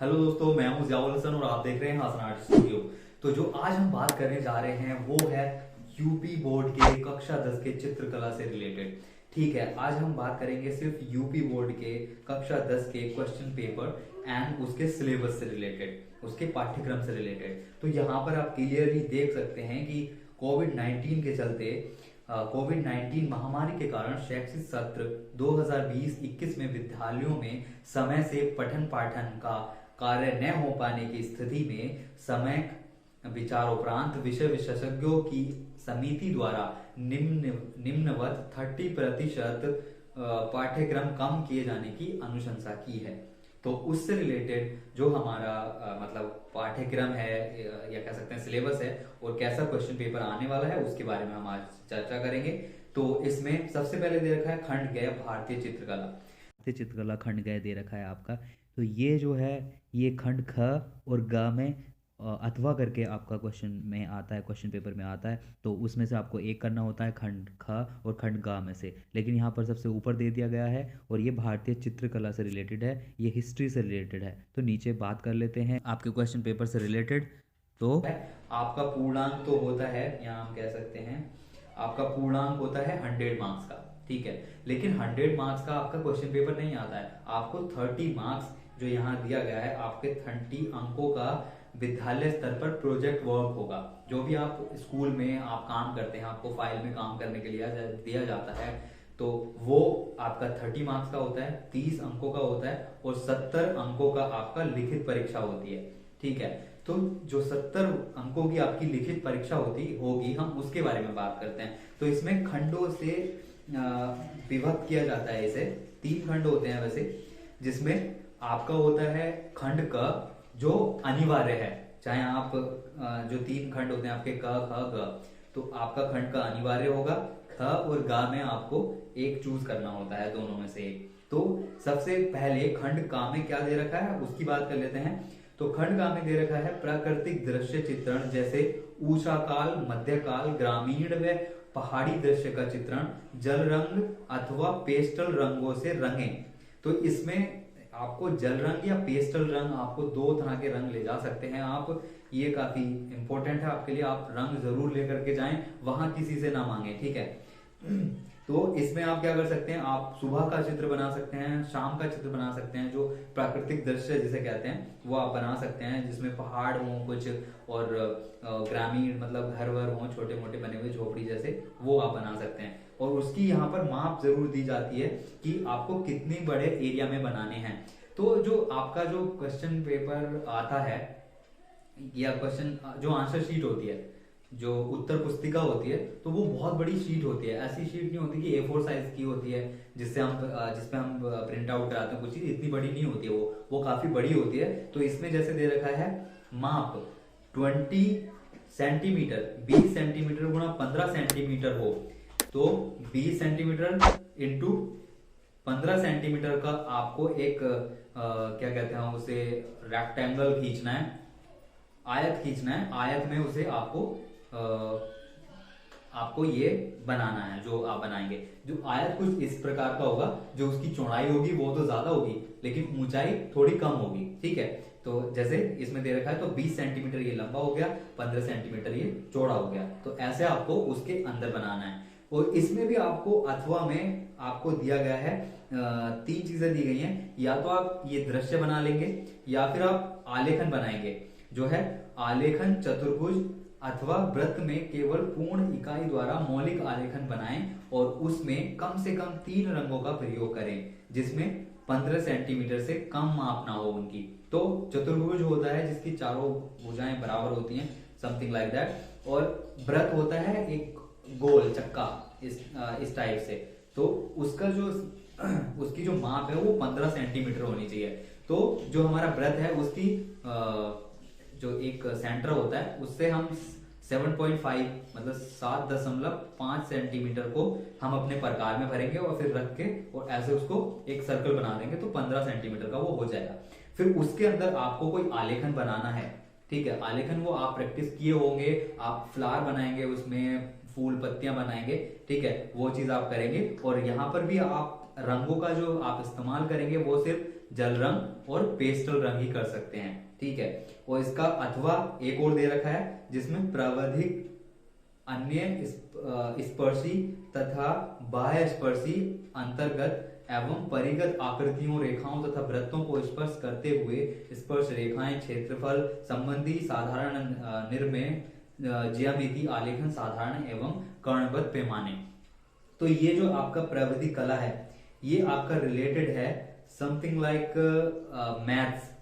Hello दोस्तों, मैं हूं जियाउल हसन और आप देख रहे हैं हसन आर्ट स्टूडियो। तो जो आज हम बात करने जा रहे हैं वो है यूपी बोर्ड के कक्षा 10 के चित्रकला से रिलेटेड। ठीक है, आज हम बात करेंगे सिर्फ यूपी बोर्ड के कक्षा 10 के क्वेश्चन पेपर एंड उसके सिलेबस से रिलेटेड, उसके पाठ्यक्रम से रिलेटेड। तो यहाँ पर आप क्लियरली देख सकते हैं कि कोविड 19 के चलते कोविड 19 महामारी के कारण शैक्षिक सत्र 2020-21 में विद्यालयों में समय से पठन पाठन का कार्य न हो पाने की स्थिति में समय विचारोपरांत विषय विशेषज्ञों की समिति द्वारा निम्नवत 30% पाठ्यक्रम कम किए जाने की अनुशंसा की है। तो उससे रिलेटेड जो हमारा मतलब पाठ्यक्रम है या कह सकते हैं सिलेबस है और कैसा क्वेश्चन पेपर आने वाला है उसके बारे में हम आज चर्चा करेंगे। तो इसमें सबसे पहले दे रखा है खंड गय भारतीय चित्रकला। भारतीय चित्रकला खंड गय दे रखा है आपका। तो ये जो है ये खंड ख और ग में अथवा करके आपका क्वेश्चन में आता है, क्वेश्चन पेपर में आता है। तो उसमें से आपको एक करना होता है खंड ख और खंड ग में से, लेकिन यहाँ पर सबसे ऊपर दे दिया गया है और ये भारतीय चित्रकला से रिलेटेड है, ये हिस्ट्री से रिलेटेड है। तो नीचे बात कर लेते हैं आपके क्वेश्चन पेपर से रिलेटेड। तो आपका पूर्णांक तो होता है, यहाँ हम कह सकते हैं आपका पूर्णांक होता है 100 मार्क्स का। ठीक है, लेकिन 100 मार्क्स का आपका क्वेश्चन पेपर नहीं आता है, आपको 30 मार्क्स जो यहाँ दिया गया है आपके 30 अंकों का विद्यालय स्तर पर प्रोजेक्ट वर्क होगा। जो भी आप स्कूल में आप काम करते हैं, आपको फाइल में काम करने के लिए दिया जाता है, तो वो आपका 30 मार्क्स का होता है, 30 अंकों का होता है और 70 अंकों का आपका लिखित परीक्षा होती है। ठीक है, तो जो 70 अंकों की आपकी लिखित परीक्षा होगी हम उसके बारे में बात करते हैं। तो इसमें खंडों से विभक्त किया जाता है, इसे 3 खंड होते हैं वैसे, जिसमें आपका होता है खंड क जो अनिवार्य है। चाहे आप जो 3 खंड होते हैं आपके क ख ग, तो आपका खंड का अनिवार्य होगा। ख और ग में आपको एक चूज करना होता है, दोनों में से एक। तो सबसे पहले खंड का में क्या दे रखा है उसकी बात कर लेते हैं। तो खंड का में दे रखा है प्राकृतिक दृश्य चित्रण, जैसे ऊषा काल, मध्यकाल, ग्रामीण व पहाड़ी दृश्य का चित्रण जल रंग अथवा पेस्टल रंगों से रंगे। तो इसमें आपको जल रंग या पेस्टल रंग, आपको 2 तरह के रंग ले जा सकते हैं आप। ये काफी इंपॉर्टेंट है आपके लिए, आप रंग जरूर लेकर के जाएं, वहां किसी से ना मांगे। ठीक है, तो इसमें आप क्या कर सकते हैं, आप सुबह का चित्र बना सकते हैं, शाम का चित्र बना सकते हैं, जो प्राकृतिक दृश्य जिसे कहते हैं वो आप बना सकते हैं, जिसमें पहाड़ हो कुछ और ग्रामीण मतलब घर वर हो छोटे मोटे बने हुए झोपड़ी जैसे, वो आप बना सकते हैं। और उसकी यहाँ पर माप जरूर दी जाती है कि आपको कितने बड़े एरिया में बनाने हैं। तो जो आपका जो क्वेश्चन पेपर आता है या क्वेश्चन जो आंसर शीट होती है, जो उत्तर पुस्तिका होती है, तो वो बहुत बड़ी शीट होती है। ऐसी शीट नहीं होती कि A4 साइज की होती है जिसपे हम प्रिंट आउट कराते हैं कुछ चीज, इतनी बड़ी नहीं होती है वो काफी बड़ी होती है। तो इसमें जैसे दे रखा है माप 20 सेंटीमीटर, 20 सेंटीमीटर गुणा 15 सेंटीमीटर हो, तो 20 सेंटीमीटर इंटू 15 सेंटीमीटर का आपको एक क्या कहते हैं उसे, रेक्टेंगल खींचना है, आयत खींचना है। आयत में उसे आपको ये बनाना है जो आप बनाएंगे। जो आयत कुछ इस प्रकार का होगा, जो उसकी चौड़ाई होगी वो तो ज्यादा होगी लेकिन ऊंचाई थोड़ी कम होगी। ठीक है, तो जैसे इसमें दे रखा है, तो 20 सेंटीमीटर ये लंबा हो गया, 15 सेंटीमीटर ये चौड़ा हो गया। तो ऐसे आपको उसके अंदर बनाना है। और इसमें भी आपको अथवा में आपको दिया गया है 3 चीजें दी गई हैं। या तो आप ये दृश्य बना लेंगे या फिर आप आलेखन बनाएंगे, जो है आलेखन चतुर्भुज अथवा वृत्त में केवल पूर्ण इकाई द्वारा मौलिक आलेखन बनाएं और उसमें कम से कम 3 रंगों का प्रयोग करें, जिसमें 15 सेंटीमीटर से कम माप ना हो उनकी। तो चतुर्भुज होता है जिसकी चारों भुजाएं बराबर होती हैं, समथिंग लाइक दैट। और वृत्त होता है एक गोल चक्का इस टाइप से। तो उसका जो उसकी जो माप है वो 15 सेंटीमीटर होनी चाहिए। तो जो हमारा वृत्त है उसकी जो एक सेंटर होता है उससे हम 7.5 मतलब 7.5 सेंटीमीटर को हम अपने प्रकार में भरेंगे और फिर रख के और ऐसे उसको एक सर्कल बना देंगे, तो 15 सेंटीमीटर का वो हो जाएगा। फिर उसके अंदर आपको कोई आलेखन बनाना है। ठीक है, आलेखन वो आप प्रैक्टिस किए होंगे, आप फ्लावर बनाएंगे, उसमें फूल पत्तियां बनाएंगे। ठीक है, वो चीज आप करेंगे। और यहाँ पर भी आप रंगों का जो आप इस्तेमाल करेंगे वो सिर्फ जल रंग और पेस्टल रंग ही कर सकते हैं, ठीक है। और इसका अथवा एक और दे रखा है जिसमें प्रावधिक अन्य स्पर्शी तथा बाह्य स्पर्शी अंतर्गत एवं परिगत आकृतियों, रेखाओं तथा वृत्तों को स्पर्श करते हुए स्पर्श रेखाएं, क्षेत्रफल संबंधी साधारण निर्णय, ज्यामिति, आलेखन, साधारण एवं कर्णबद्ध पैमाने। तो ये जो आपका प्राविधिक कला है ये आपका रिलेटेड है समथिंग लाइक मैथ्स।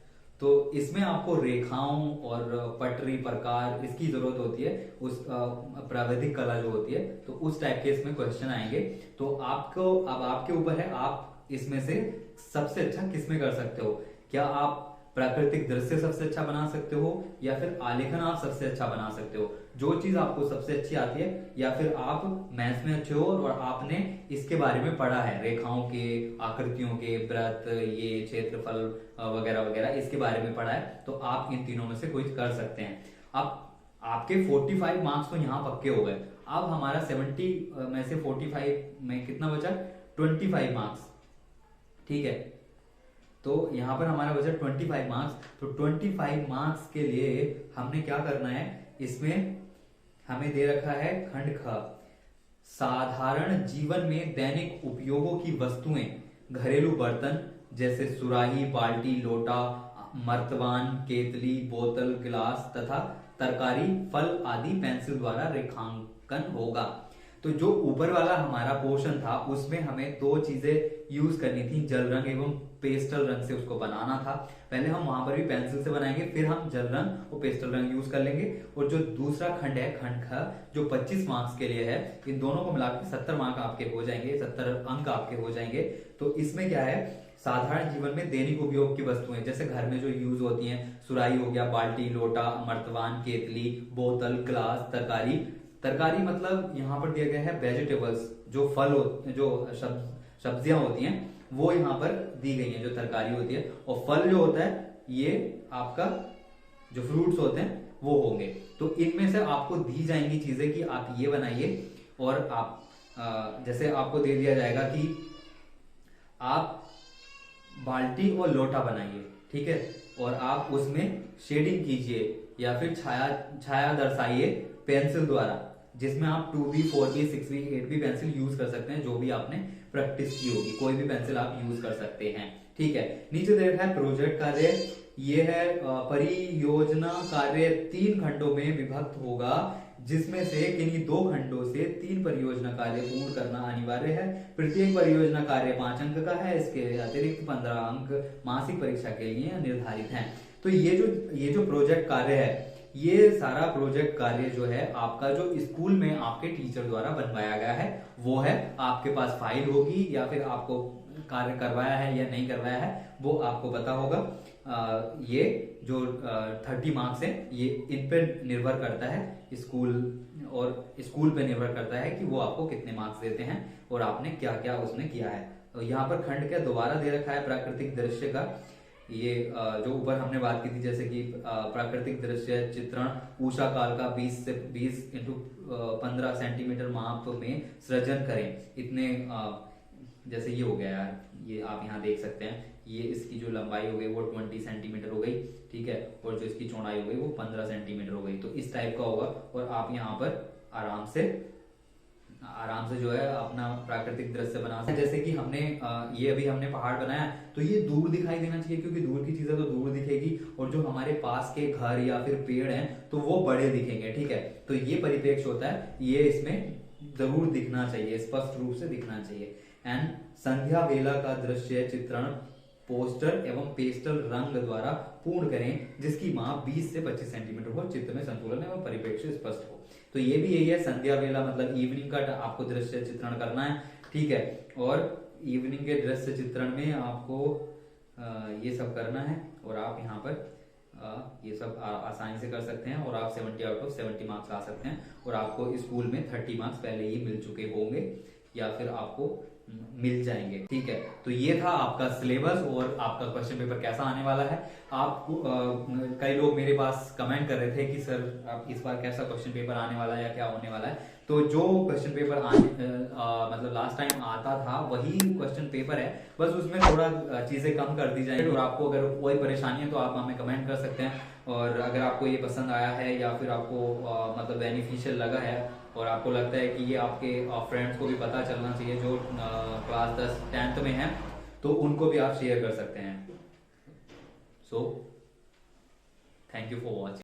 तो इसमें आपको रेखाओं और पटरी प्रकार इसकी जरूरत होती है, उस प्राविधिक कला जो होती है, तो उस टाइप के इसमें क्वेश्चन आएंगे। तो आपको अब आपके ऊपर है, आप इसमें से सबसे अच्छा किसमें कर सकते हो। क्या आप प्राकृतिक दृश्य सबसे अच्छा बना सकते हो या फिर आलेखन आप सबसे अच्छा बना सकते हो, जो चीज आपको सबसे अच्छी आती है, या फिर आप मैथ्स में अच्छे हो और आपने इसके बारे में पढ़ा है, रेखाओं के, आकृतियों के, वृत्त, ये क्षेत्रफल वगैरह वगैरह इसके बारे में पढ़ा है, तो आप इन तीनों में से कोई कर सकते हैं। अब आपके 45 मार्क्स तो यहाँ पक्के हो गए। अब हमारा 70 में से 45 में कितना बचा, 25 मार्क्स, ठीक है। तो यहां पर हमारा बचा 25 मार्क्स। तो 25 मार्क्स के लिए हमने क्या करना है, इसमें हमें दे रखा है खंड ख, साधारण जीवन में दैनिक उपयोगों की वस्तुएं, घरेलू बर्तन जैसे सुराही, बाल्टी, लोटा, मर्तबान, केतली, बोतल, गिलास तथा तरकारी, फल आदि पेंसिल द्वारा रेखांकन होगा। तो जो ऊपर वाला हमारा पोर्शन था उसमें हमें दो चीजें यूज करनी थी, जल रंग एवं पेस्टल रंग से उसको बनाना था। पहले हम वहां पर भी पेंसिल से बनाएंगे, फिर हम जल रंग और पेस्टल रंग यूज कर लेंगे। और जो दूसरा खंड है, खंड ख, जो 25 मार्क्स के लिए है, इन दोनों को मिलाकर 70 मार्क आपके हो जाएंगे, 70 अंक आपके हो जाएंगे। तो इसमें क्या है, साधारण जीवन में दैनिक उपयोग की वस्तुएं, जैसे घर में जो यूज होती हैं, सुराही हो गया, बाल्टी, लोटा, मर्तबान, केतली, बोतल, ग्लास, तरकारी। तरकारी मतलब यहाँ पर दिया गया है वेजिटेबल्स, जो फल जो सब्जियां होती हैं वो यहाँ पर दी गई हैं, जो तरकारी होती है। और फल जो होता है ये आपका जो फ्रूट्स होते हैं वो होंगे। तो इनमें से आपको दी जाएंगी चीजें कि आप ये बनाइए, और आप जैसे आपको दे दिया जाएगा कि आप बाल्टी और लोटा बनाइए, ठीक है, और आप उसमें शेडिंग कीजिए या फिर छाया दर्शाइए पेंसिल द्वारा, जिसमें आप 2B, 4B, 6B, 8B pencil use कर सकते हैं, जो भी आपने प्रैक्टिस की होगी, कोई भी पेंसिल आप यूज कर सकते हैं, ठीक है। नीचे दे रखा है प्रोजेक्ट कार्य, ये है परियोजना कार्य 3 खंडों में विभक्त होगा, जिसमें से किन्हीं 2 खंडों से 3 परियोजना कार्य पूर्ण करना अनिवार्य है। प्रत्येक परियोजना कार्य 5 अंक का है, इसके अतिरिक्त 15 अंक मासिक परीक्षा के लिए निर्धारित हैं। तो ये जो प्रोजेक्ट कार्य है, ये सारा प्रोजेक्ट कार्य जो है आपका, जो स्कूल में आपके टीचर द्वारा बनवाया गया है वो है। आपके पास फाइल होगी या फिर आपको कार्य करवाया है या नहीं करवाया है वो आपको पता होगा। ये जो 30 मार्क्स है ये इन पे निर्भर करता है, स्कूल पे निर्भर करता है कि वो आपको कितने मार्क्स देते हैं और आपने क्या क्या उसमें किया है। तो यहाँ पर खंड क्या दोबारा दे रखा है प्राकृतिक दृश्य का, ये जो ऊपर हमने बात की थी, जैसे कि प्राकृतिक दृश्य चित्रण ऊषा काल का 20 से 20 इंटू 15 सेंटीमीटर माप में सृजन करें। इतने जैसे ये हो गया यार, ये आप यहाँ देख सकते हैं, ये इसकी जो लंबाई हो गई वो 20 सेंटीमीटर हो गई, ठीक है, और जो इसकी चौड़ाई हो गई वो 15 सेंटीमीटर हो गई। तो इस टाइप का होगा, और आप यहाँ पर आराम से जो है अपना प्राकृतिक दृश्य बना सकते हैं। जैसे कि हमने ये अभी हमने पहाड़ बनाया, तो ये दूर दिखाई देना चाहिए, क्योंकि दूर की चीजें तो दूर दिखेगी, और जो हमारे पास के घर या फिर पेड़ हैं तो वो बड़े दिखेंगे, ठीक है। तो ये परिप्रेक्ष्य होता है, ये इसमें जरूर दिखना चाहिए, स्पष्ट रूप से दिखना चाहिए। एंड संध्या वेला का दृश्य चित्रण पोस्टर एवं पेस्टल रंग द्वारा पूर्ण करें, जिसकी माप 20 से 25 सेंटीमीटर हो, चित्र में संतुलन एवं परिप्रेक्ष्य स्पष्ट हो। तो ये भी यही है, संध्या वेला मतलब इवनिंग का आपको दृश्य चित्रण करना है, ठीक है। और इवनिंग के दृश्य चित्रण में आपको ये सब करना है, और आप यहाँ पर ये सब आसानी से कर सकते हैं, और आप 70 आउट ऑफ 70 मार्क्स ला सकते हैं। और आपको स्कूल में 30 मार्क्स पहले ही मिल चुके होंगे या फिर आपको मिल जाएंगे, ठीक है। तो ये था आपका सिलेबस और आपका क्वेश्चन पेपर कैसा आने वाला है। आपको कई लोग मेरे पास कमेंट कर रहे थे कि सर आप इस बार कैसा क्वेश्चन पेपर आने वाला है या क्या होने वाला है। तो जो क्वेश्चन पेपर मतलब लास्ट टाइम आता था वही क्वेश्चन पेपर है, बस उसमें थोड़ा चीजें कम कर दी जाएंगी। और आपको अगर कोई परेशानी है तो आप हमें कमेंट कर सकते हैं। और अगर आपको ये पसंद आया है या फिर आपको मतलब बेनिफिशियल लगा है और आपको लगता है कि ये आपके फ्रेंड्स को भी पता चलना चाहिए जो क्लास 10th में है, तो उनको भी आप शेयर कर सकते हैं। So thank you for watching.